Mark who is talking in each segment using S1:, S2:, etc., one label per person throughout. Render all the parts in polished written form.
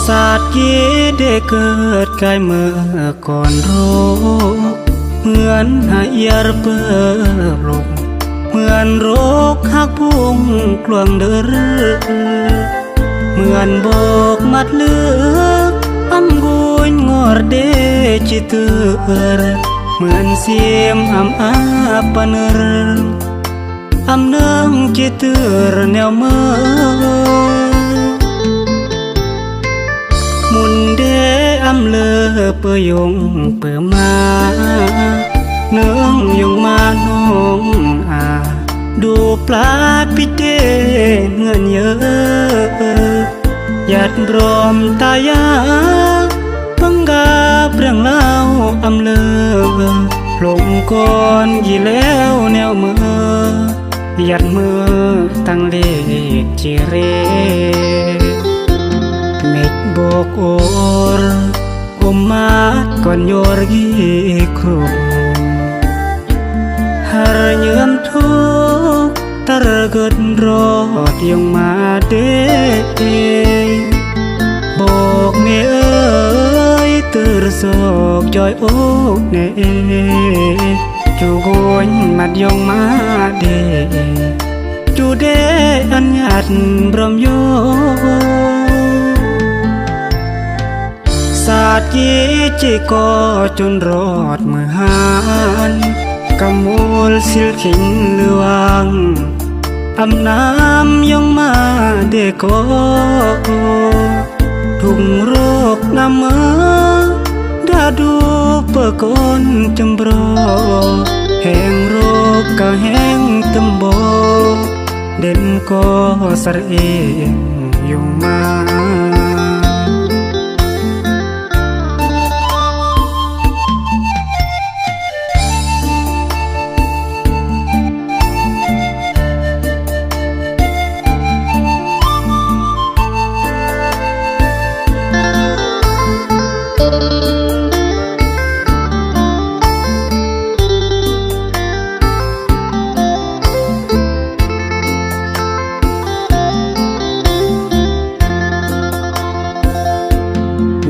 S1: ศาสตร์กีได้เกิดกายเมื่อก่อนโรคเหมือนหายาระเบิดลงเหมือนโรคหักพุ่งกลวงเดือเหมือนโบกมัดเลือกอำกุยงอดเดจิตเหมือนเสียมอาปนอำเนืองจิตแนวเมื่อมุนเดอำเลอเปยงเปิมาเนืองยงมาน้องดูปลาพิเดเงินเยอะหยัดรอมตายาปังกาเปรียงเล่าอำเลอลงก่อนยี่แล้วแนวเมื่อหยัดมือตั้งเลขจีเรเม็ดโบกโอรกุมมาก่อนโยรกีครุมหารเยื่อมทุกตระเกิดรอดยังมาเดบอกเมเอ้ยตือสอกจอยโอกเนจูโกนมัดยงมาเดจูเดอันยัดบรมโยศาสตร์ยีจิก็จนรอดเมื่อหานกำมูลสิลขินเลือวังอำน้ำยงมาเดโกทุกโรคนำมาดาดูเปิกอนจำบรอแห่งโรคกะแห่งตำโบเด่นก็สระเองยงมา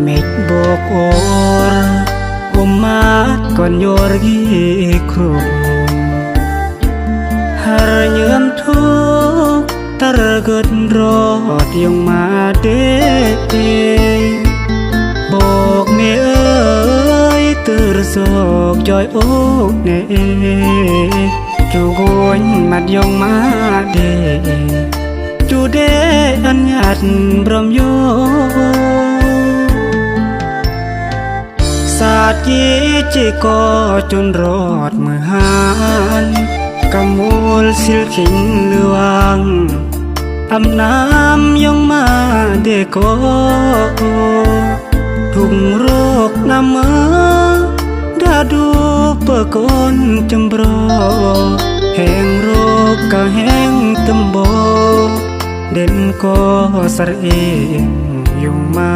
S1: เม็ดโบกโอรกุมมาก่อนโยรกีครุมหารเยื่อมทุกตระเกิดรอดยังมาเดบอกเมเอ้ยตือสอกจอยโอกเนจูโกนมัดยงมาเดจูเดอันยัดบรมโยศาสตร์ยีจิก็จนรอดเมื่อหานกำมูลสิลขินเลือวังอำน้ำยงมาเดโกทุกโรคนำมาดาดูเปิกอนจำบรอแห่งโรคกะแห่งตำโบเด่นก็สระเองยงมา